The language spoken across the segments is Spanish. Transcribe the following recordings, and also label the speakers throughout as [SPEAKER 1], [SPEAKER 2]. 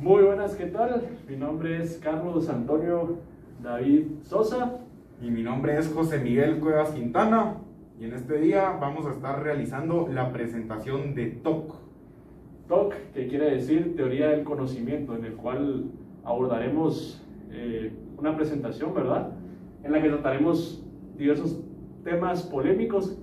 [SPEAKER 1] Muy buenas, ¿qué tal? Mi nombre es Carlos Antonio David Sosa.
[SPEAKER 2] Y mi nombre es José Miguel Cuevas Quintana. Y en este día vamos a estar realizando la presentación de TOC.
[SPEAKER 1] TOC, que quiere decir Teoría del Conocimiento, en el cual abordaremos una presentación, ¿verdad? En la que trataremos diversos temas polémicos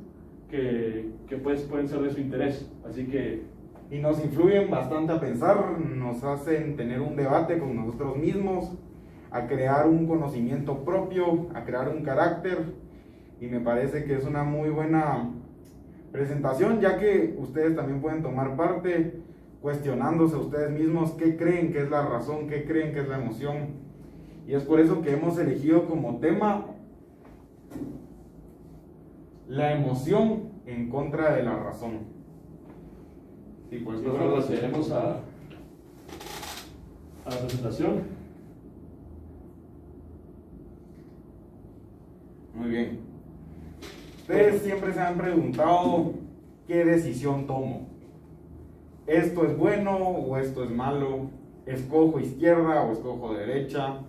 [SPEAKER 1] que pues pueden ser de su interés. Así que...
[SPEAKER 2] Y nos influyen bastante a pensar, nos hacen tener un debate con nosotros mismos, a crear un conocimiento propio, a crear un carácter. Y me parece que es una muy buena presentación, ya que ustedes también pueden tomar parte cuestionándose a ustedes mismos qué creen que es la razón, qué creen que es la emoción. Y es por eso que hemos elegido como tema la emoción en contra de la razón.
[SPEAKER 1] Y pues luego procederemos a la presentación.
[SPEAKER 2] Muy bien. Ustedes siempre se han preguntado qué decisión tomo. ¿Esto es bueno o esto es malo? ¿Escojo izquierda o escojo derecha?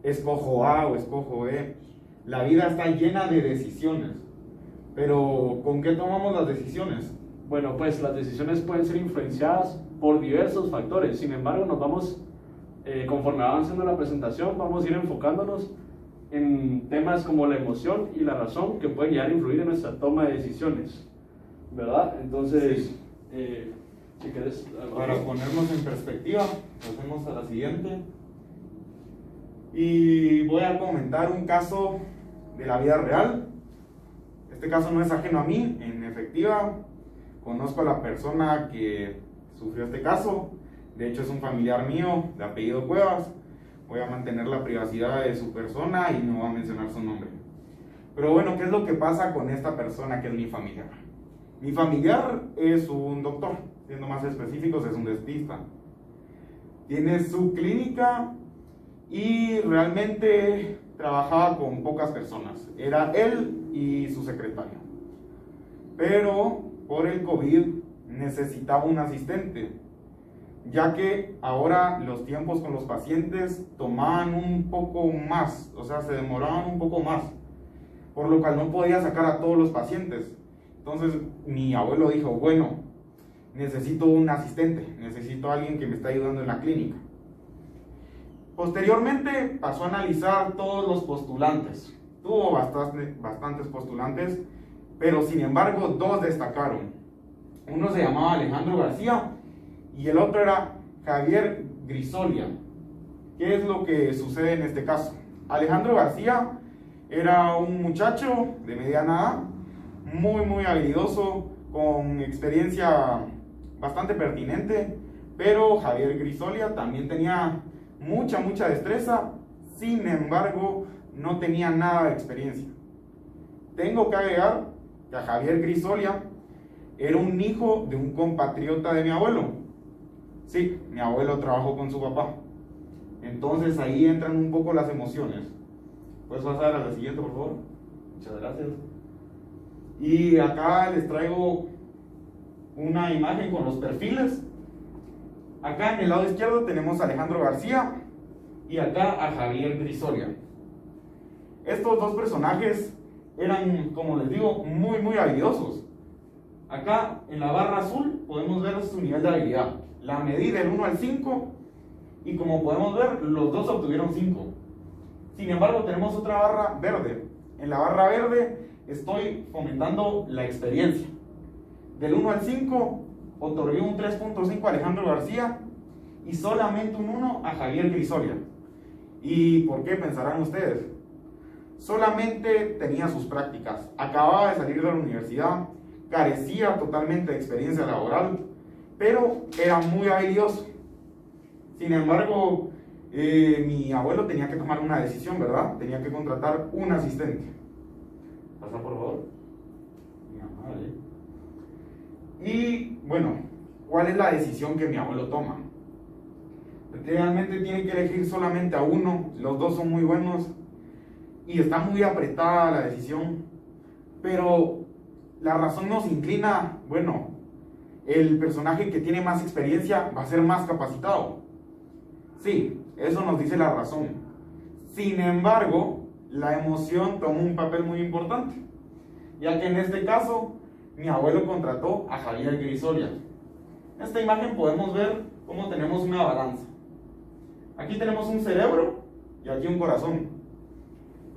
[SPEAKER 2] ¿Escojo A o escojo B? La vida está llena de decisiones. Pero ¿con qué tomamos las decisiones?
[SPEAKER 1] Bueno, pues las decisiones pueden ser influenciadas por diversos factores. Sin embargo, nos vamos, conforme avanzando la presentación, vamos a ir enfocándonos en temas como la emoción y la razón que pueden llegar a influir en nuestra toma de decisiones, ¿verdad? Entonces,
[SPEAKER 2] sí.
[SPEAKER 1] Si quieres...
[SPEAKER 2] Para ponernos en perspectiva, pasemos a la siguiente. Y voy a comentar un caso de la vida real. Este caso no es ajeno a mí, en efectiva. Conozco a la persona que sufrió este caso. De hecho, es un familiar mío de apellido Cuevas. Voy a mantener la privacidad de su persona y no voy a mencionar su nombre. Pero bueno, ¿qué es lo que pasa con esta persona que es mi familiar? Mi familiar es un doctor, siendo más específicos, es un dentista. Tiene su clínica y realmente trabajaba con pocas personas. Era él y su secretaria. Pero por el COVID necesitaba un asistente, ya que ahora los tiempos con los pacientes tomaban un poco más, o sea, se demoraban un poco más, por lo cual no podía sacar a todos los pacientes. Entonces mi abuelo dijo, bueno, necesito un asistente, necesito a alguien que me esté ayudando en la clínica. Posteriormente pasó a analizar todos los postulantes. Tuvo bastantes postulantes, pero sin embargo dos destacaron. Uno se llamaba Alejandro García y el otro era Javier Grisolia. ¿Qué es lo que sucede en este caso? Alejandro García era un muchacho de mediana edad, muy habilidoso, con experiencia bastante pertinente, pero Javier Grisolia también tenía mucha destreza, sin embargo no tenía nada de experiencia. Tengo que agregar que a Javier Grisolia era un hijo de un compatriota de mi abuelo. Sí, mi abuelo trabajó con su papá. Entonces ahí entran un poco las emociones. ¿Puedes pasar a la siguiente, por favor? Muchas gracias. Y acá les traigo una imagen con los perfiles. Acá en el lado izquierdo tenemos a Alejandro García y acá a Javier Grisolia. Estos dos personajes eran, como les digo, muy habilidosos. Acá en la barra azul podemos ver su nivel de habilidad, la medí del 1 al 5 y como podemos ver los dos obtuvieron 5. Sin embargo tenemos otra barra verde. En la barra verde estoy fomentando la experiencia. Del 1 al 5 otorgué un 3.5 a Alejandro García y solamente un 1 a Javier Grisolia. ¿Y por qué pensarán ustedes? Solamente tenía sus prácticas, acababa de salir de la universidad, carecía totalmente de experiencia laboral, pero era muy habilidoso. Sin embargo, mi abuelo tenía que tomar una decisión, ¿verdad? Tenía que contratar un asistente. Pasa, por favor. Y bueno, ¿cuál es la decisión que mi abuelo toma? Realmente tiene que elegir solamente a uno, los dos son muy buenos y está muy apretada la decisión, pero la razón nos inclina, bueno, el personaje que tiene más experiencia va a ser más capacitado. Sí, eso nos dice la razón. Sin embargo, la emoción tomó un papel muy importante, ya que en este caso, mi abuelo contrató a Javier Grisolia. En esta imagen podemos ver cómo tenemos una balanza. Aquí tenemos un cerebro y aquí un corazón.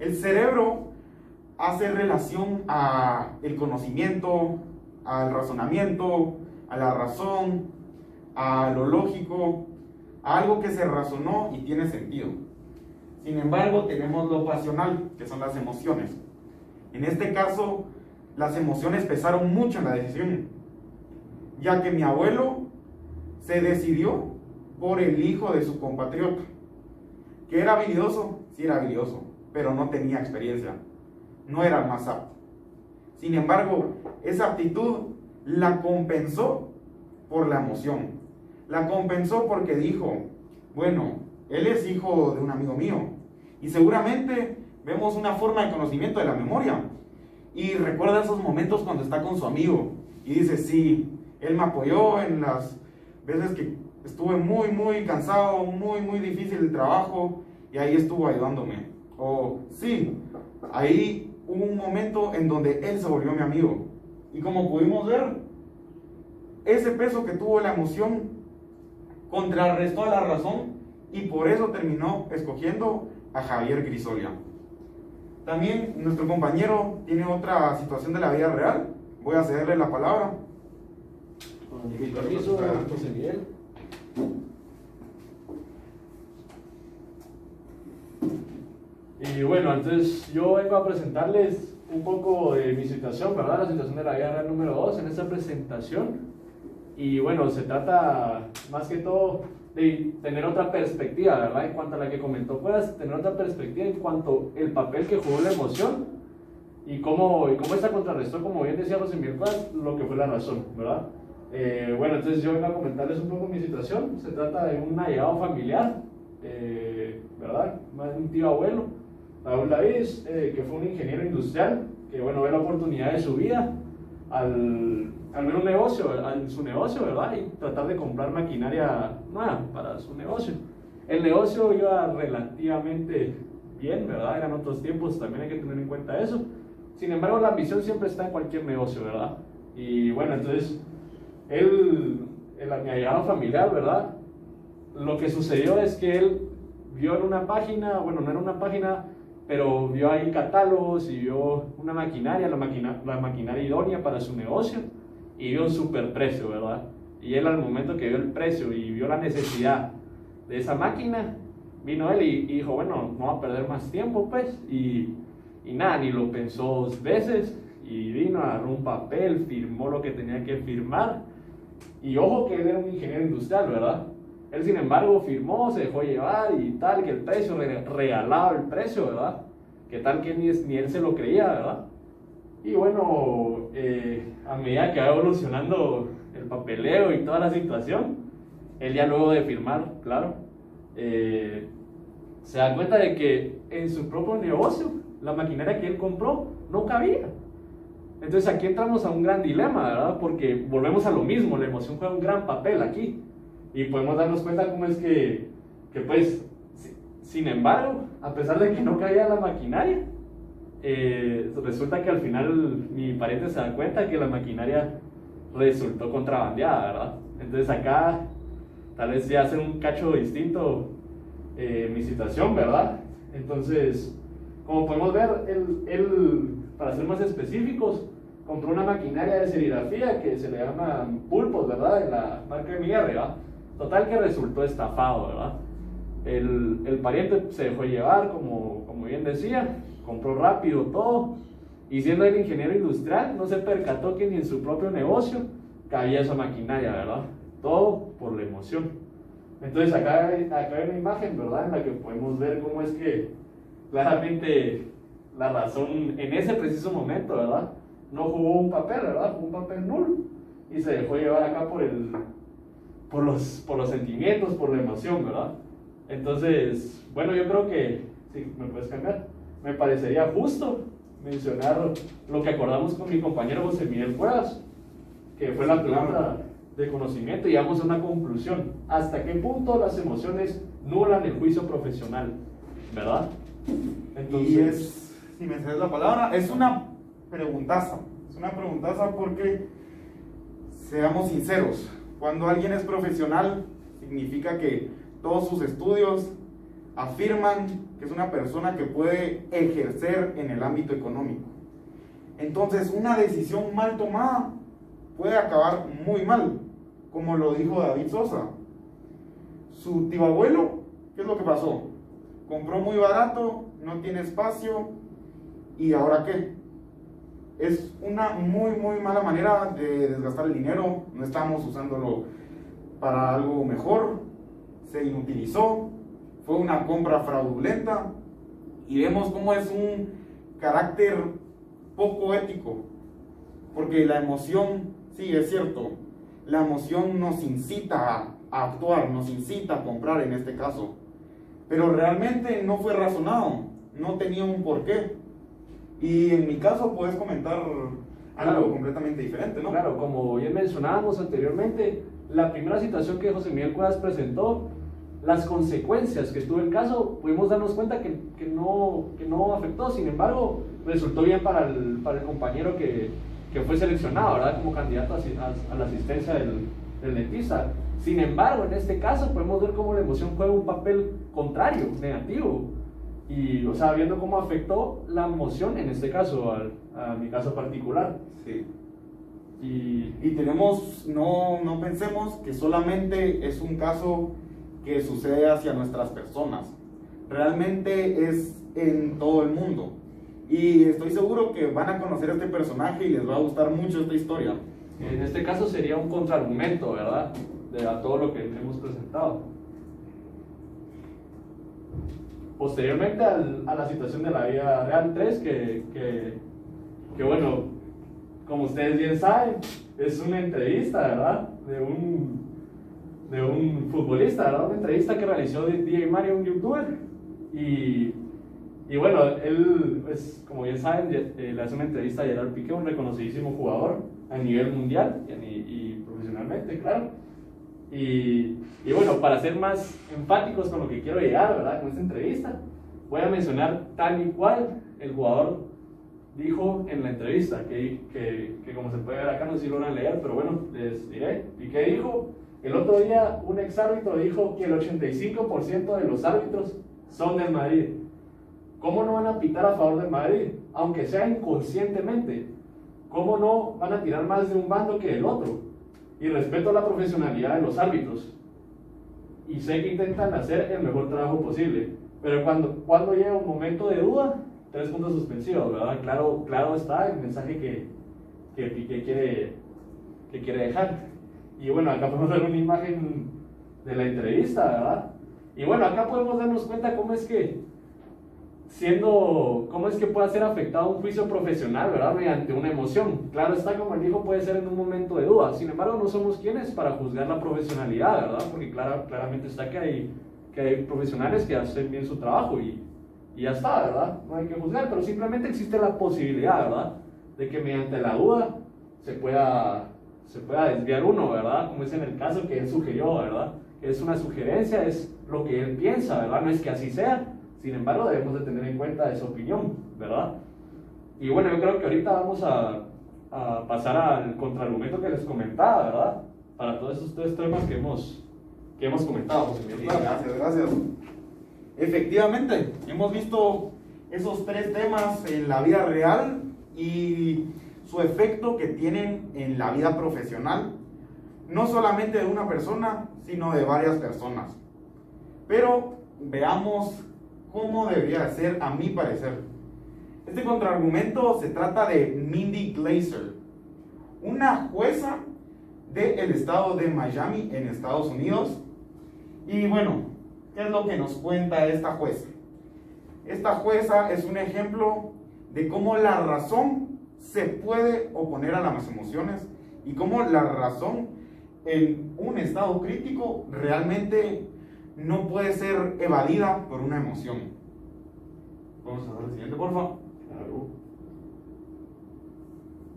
[SPEAKER 2] El cerebro hace relación al conocimiento, al razonamiento, a la razón, a lo lógico, a algo que se razonó y tiene sentido. Sin embargo, tenemos lo pasional, que son las emociones. En este caso, las emociones pesaron mucho en la decisión, ya que mi abuelo se decidió por el hijo de su compatriota, que era habilidoso, sí era habilidoso, pero no tenía experiencia, no era el más apto. Sin embargo, esa aptitud la compensó por la emoción, la compensó porque dijo, bueno, él es hijo de un amigo mío, y seguramente vemos una forma de conocimiento de la memoria, y recuerda esos momentos cuando está con su amigo, y dice, sí, él me apoyó en las veces que estuve muy cansado, muy difícil el trabajo, y ahí estuvo ayudándome. O sí, ahí hubo un momento en donde él se volvió mi amigo. Y como pudimos ver, ese peso que tuvo la emoción contrarrestó a la razón y por eso terminó escogiendo a Javier Grisolia. También nuestro compañero tiene otra situación de la vida real. Voy a cederle la palabra.
[SPEAKER 1] Con mi permiso, José Miguel. Y bueno, entonces yo vengo a presentarles un poco de mi situación, ¿verdad? La situación de la vida real número 2 en esta presentación. Y bueno, se trata más que todo de tener otra perspectiva, ¿verdad? En cuanto a la que comentó, puedas tener otra perspectiva en cuanto al papel que jugó la emoción y cómo esta contrarrestó, como bien decía José Miguel, lo que fue la razón, ¿verdad? Bueno, entonces yo vengo a comentarles un poco mi situación. Se trata de un allegado familiar, ¿verdad? Más de un tío abuelo, Raúl Davis, que fue un ingeniero industrial, que bueno, ve la oportunidad de su vida al ver un negocio, su negocio, ¿verdad? Y tratar de comprar maquinaria nueva para su negocio. El negocio iba relativamente bien, ¿verdad? Eran otros tiempos, también hay que tener en cuenta eso. Sin embargo, la ambición siempre está en cualquier negocio, ¿verdad? Y bueno, entonces, mi allegado familiar, ¿verdad? Lo que sucedió es que él vio en una página, bueno, no era una página, pero vio ahí catálogos y vio una maquinaria, la maquinaria idónea para su negocio, y vio un super precio, ¿verdad? Y él, al momento que vio el precio y vio la necesidad de esa máquina, vino él y dijo, bueno, no va a perder más tiempo, pues, y nada, ni lo pensó 2 veces, y vino, agarró un papel, firmó lo que tenía que firmar, y ojo que él era un ingeniero industrial, ¿verdad? Él, sin embargo, firmó, se dejó llevar y tal, que el precio, regalaba el precio, ¿verdad? Que tal que ni él se lo creía, ¿verdad? Y bueno, a medida que va evolucionando el papeleo y toda la situación, él ya luego de firmar, claro, se da cuenta de que en su propio negocio, la maquinaria que él compró no cabía. Entonces aquí entramos a un gran dilema, ¿verdad? Porque volvemos a lo mismo, la emoción juega un gran papel aquí. Y podemos darnos cuenta cómo es que pues, sin embargo, a pesar de que no caía la maquinaria, resulta que al final mi pariente se da cuenta que la maquinaria resultó contrabandeada, ¿verdad? Entonces acá tal vez ya hace un cacho distinto mi situación, ¿verdad? Entonces, como podemos ver, él, para ser más específicos, compró una maquinaria de serigrafía que se le llama pulpos, ¿verdad? En la marca MR, ¿verdad? Total que resultó estafado, ¿verdad? El pariente se dejó llevar, como bien decía, compró rápido todo, y siendo el ingeniero industrial, no se percató que ni en su propio negocio cabía esa maquinaria, ¿verdad? Todo por la emoción. Entonces acá hay una imagen, ¿verdad? En la que podemos ver cómo es que claramente la razón en ese preciso momento, ¿verdad? No jugó un papel, ¿verdad? Jugó un papel nulo, y se dejó llevar acá por los sentimientos, por la emoción, ¿verdad? Entonces, bueno, yo creo que, si me puedes cambiar, me parecería justo mencionar lo que acordamos con mi compañero José Miguel Cuevas, que fue la pregunta de conocimiento y llegamos a una conclusión. ¿Hasta qué punto las emociones nulan el juicio profesional? ¿Verdad?
[SPEAKER 2] Entonces, y es, si me cedes la palabra, es una preguntaza. Es una preguntaza porque, seamos sinceros, cuando alguien es profesional, significa que todos sus estudios afirman que es una persona que puede ejercer en el ámbito económico. Entonces, una decisión mal tomada puede acabar muy mal, como lo dijo David Sosa. Su tío abuelo, ¿qué es lo que pasó? Compró muy barato, no tiene espacio, ¿y ahora qué? Es una muy mala manera de desgastar el dinero, no estamos usándolo para algo mejor, se inutilizó, fue una compra fraudulenta, y vemos cómo es un carácter poco ético, porque la emoción, sí, es cierto, la emoción nos incita a actuar, nos incita a comprar en este caso, pero realmente no fue razonado, no tenía un porqué. Y en mi caso puedes comentar algo completamente diferente, ¿no?
[SPEAKER 1] Claro, como bien mencionábamos anteriormente, la primera situación que José Miguel Cuevas presentó, las consecuencias que tuvo el caso, pudimos darnos cuenta que no afectó. Sin embargo, resultó bien para el compañero que fue seleccionado, ¿verdad? Como candidato a la asistencia del dentista. Sin embargo, en este caso podemos ver cómo la emoción juega un papel contrario, negativo. Y, o sea, viendo cómo afectó la emoción, en este caso, a mi caso particular.
[SPEAKER 2] Sí. Y tenemos, no pensemos que solamente es un caso que sucede hacia nuestras personas. Realmente es en todo el mundo. Y estoy seguro que van a conocer a este personaje y les va a gustar mucho esta historia.
[SPEAKER 1] En este caso sería un contraargumento, ¿verdad? A todo lo que hemos presentado. Posteriormente a la situación de la vida real 3, que bueno, como ustedes bien saben, es una entrevista, ¿verdad? De un futbolista, ¿verdad? Una entrevista que realizó DJ Mario, un youtuber. Y bueno, él, pues, como bien saben, le hace una entrevista a Gerard Piqué, un reconocidísimo jugador a nivel mundial y profesionalmente, claro. Y bueno, para ser más enfáticos con lo que quiero llegar, ¿verdad? Con esta entrevista, voy a mencionar tal y cual el jugador dijo en la entrevista, que como se puede ver acá, no sé si logran leer, pero bueno, les diré. Piqué dijo: el otro día un exárbitro dijo que el 85% de los árbitros son del Madrid. ¿Cómo no van a pitar a favor del Madrid? Aunque sea inconscientemente. ¿Cómo no van a tirar más de un bando que del otro? Y respeto la profesionalidad de los árbitros. Y sé que intentan hacer el mejor trabajo posible. Pero cuando llega un momento de duda, 3 puntos suspensivos, ¿verdad? Claro está el mensaje que Piqué quiere dejar. Y bueno, acá podemos ver una imagen de la entrevista, ¿verdad? Y bueno, acá podemos darnos cuenta cómo es que puede ser afectado un juicio profesional, ¿verdad? Mediante una emoción. Claro está, como él dijo, puede ser en un momento de duda. Sin embargo, no somos quienes para juzgar la profesionalidad, ¿verdad? Porque claramente está que hay profesionales que hacen bien su trabajo y ya está, ¿verdad? No hay que juzgar, pero simplemente existe la posibilidad, ¿verdad? De que mediante la duda se pueda desviar uno, ¿verdad? Como es en el caso que él sugirió, ¿verdad? Es una sugerencia, es lo que él piensa, ¿verdad? No es que así sea. Sin embargo, debemos de tener en cuenta esa opinión, ¿verdad? Y bueno, yo creo que ahorita vamos a pasar al contraargumento que les comentaba, ¿verdad? Para todos esos 3 temas que hemos comentado, José Miguel.
[SPEAKER 2] Gracias. Efectivamente, hemos visto esos 3 temas en la vida real y su efecto que tienen en la vida profesional, no solamente de una persona, sino de varias personas. Pero veamos cómo debería ser, a mi parecer. Este contraargumento se trata de Mindy Glazer, una jueza del estado de Miami en Estados Unidos. Y bueno, ¿qué es lo que nos cuenta esta jueza? Esta jueza es un ejemplo de cómo la razón se puede oponer a las emociones y cómo la razón en un estado crítico realmente no puede ser evadida por una emoción. Vamos a ver el siguiente, por favor.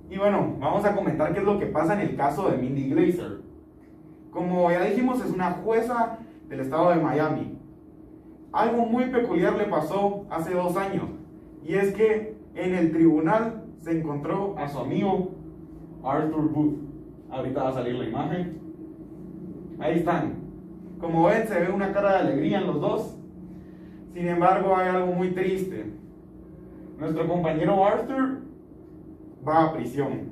[SPEAKER 2] Y bueno, vamos a comentar qué es lo que pasa en el caso de Mindy Glazer. Como ya dijimos, es una jueza del estado de Miami. Algo muy peculiar le pasó hace 2 años, y es que en el tribunal se encontró a su amigo Arthur Booth. Ahorita va a salir la imagen. Ahí están. Como ven, se ve una cara de alegría en los dos. Sin embargo, hay algo muy triste. Nuestro compañero Arthur va a prisión.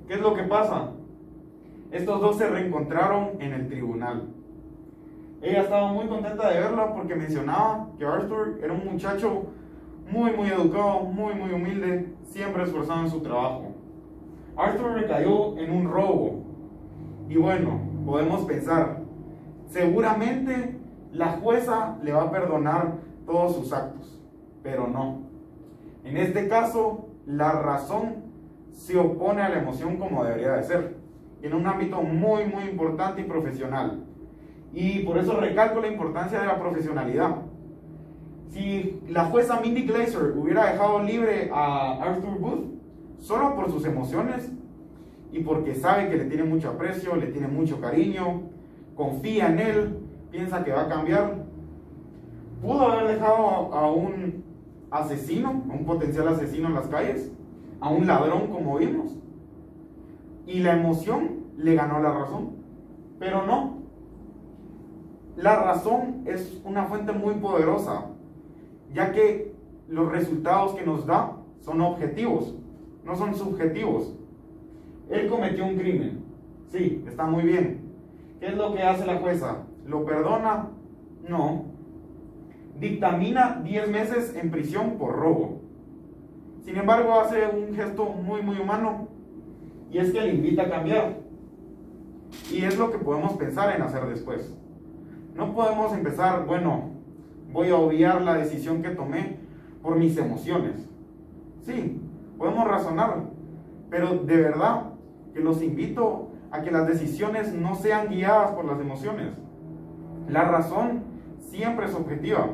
[SPEAKER 2] ¿Qué es lo que pasa? Estos dos se reencontraron en el tribunal. Ella estaba muy contenta de verla porque mencionaba que Arthur era un muchacho muy educado, muy humilde, siempre esforzado en su trabajo. Arthur recayó en un robo. Y bueno, podemos pensar, seguramente la jueza le va a perdonar todos sus actos, pero no. En este caso, la razón se opone a la emoción como debería de ser, en un ámbito muy importante y profesional. Y por eso recalco la importancia de la profesionalidad. Si la jueza Mindy Glazer hubiera dejado libre a Arthur Booth solo por sus emociones y porque sabe que le tiene mucho aprecio, le tiene mucho cariño, confía en él, piensa que va a cambiar, pudo haber dejado a un asesino, a un potencial asesino en las calles, a un ladrón como vimos, y la emoción le ganó la razón. Pero no, la razón es una fuente muy poderosa, ya que los resultados que nos da son objetivos, no son subjetivos. Él cometió un crimen, sí, está muy bien. ¿Qué es lo que hace la jueza? ¿Lo perdona? No. Dictamina 10 meses en prisión por robo. Sin embargo, hace un gesto muy humano, y es que le invita a cambiar. Y es lo que podemos pensar en hacer después. No podemos empezar, bueno, voy a obviar la decisión que tomé por mis emociones. Sí, podemos razonar, pero de verdad que los invito a que las decisiones no sean guiadas por las emociones. La razón siempre es objetiva.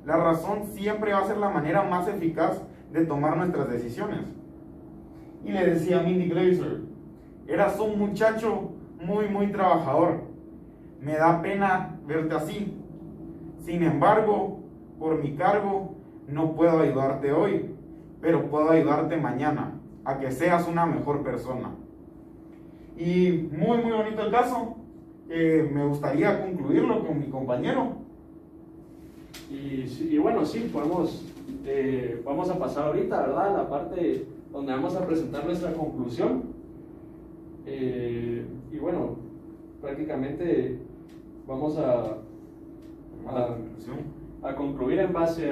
[SPEAKER 2] La razón siempre va a ser la manera más eficaz de tomar nuestras decisiones. Y le decía a Mindy Glazer, eras un muchacho muy trabajador. Me da pena verte así. Sin embargo, por mi cargo, no puedo ayudarte hoy, pero puedo ayudarte mañana a que seas una mejor persona. Y muy bonito el caso. Me gustaría concluirlo con mi compañero.
[SPEAKER 1] Y bueno, sí, vamos a pasar ahorita, ¿verdad? A la parte donde vamos a presentar nuestra conclusión. Y bueno, prácticamente vamos a concluir en base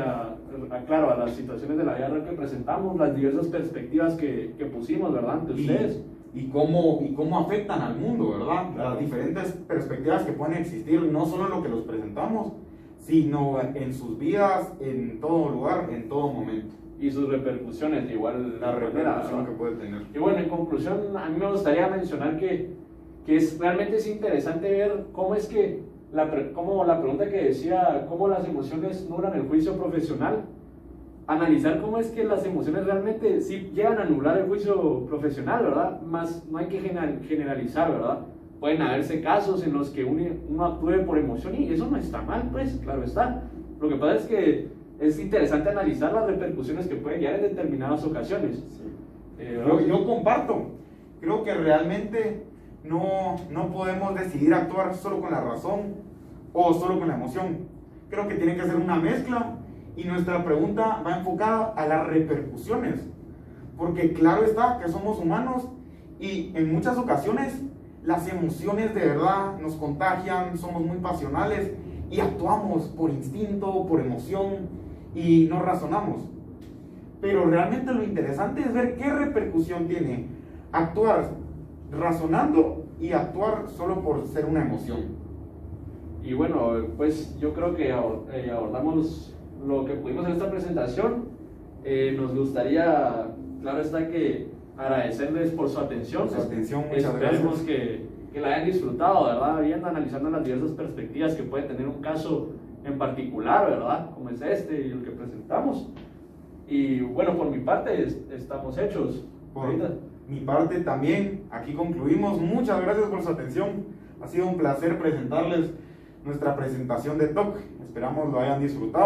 [SPEAKER 1] claro, a las situaciones de la vida real que presentamos, las diversas perspectivas que pusimos, ¿verdad? Ante ustedes.
[SPEAKER 2] Y cómo afectan al mundo, ¿verdad? Las diferentes perspectivas que pueden existir, no solo en lo que los presentamos, sino en sus vidas, en todo lugar, en todo momento.
[SPEAKER 1] Y sus repercusiones, igual
[SPEAKER 2] la repercusión que puede tener.
[SPEAKER 1] Y bueno, en conclusión, a mí me gustaría mencionar que realmente es interesante ver cómo es que, como la pregunta que decía, cómo las emociones nublan el juicio profesional, analizar cómo es que las emociones realmente sí llegan a nublar el juicio profesional, ¿verdad? Más no hay que generalizar, ¿verdad? Pueden haberse casos en los que uno actúe por emoción y eso no está mal, pues, claro está. Lo que pasa es que es interesante analizar las repercusiones que pueden llegar en determinadas ocasiones.
[SPEAKER 2] Sí. Yo comparto. Creo que realmente no podemos decidir actuar solo con la razón o solo con la emoción. Creo que tiene que ser una mezcla. Y nuestra pregunta va enfocada a las repercusiones, porque claro está que somos humanos y en muchas ocasiones las emociones de verdad nos contagian, somos muy pasionales y actuamos por instinto, por emoción y no razonamos. Pero realmente lo interesante es ver qué repercusión tiene actuar razonando y actuar solo por ser una emoción.
[SPEAKER 1] Y bueno, pues yo creo que abordamos lo que pudimos en esta presentación. Nos gustaría, claro está, que agradecerles por su atención.
[SPEAKER 2] Muchas
[SPEAKER 1] Esperemos
[SPEAKER 2] gracias.
[SPEAKER 1] Que la hayan disfrutado, ¿verdad? Viendo, analizando las diversas perspectivas que puede tener un caso en particular, ¿verdad? Como es este y el que presentamos. Y bueno, por mi parte estamos hechos.
[SPEAKER 2] Por mi parte también, aquí concluimos. Muchas gracias por su atención. Ha sido un placer presentarles nuestra presentación de TOC. Esperamos lo hayan disfrutado.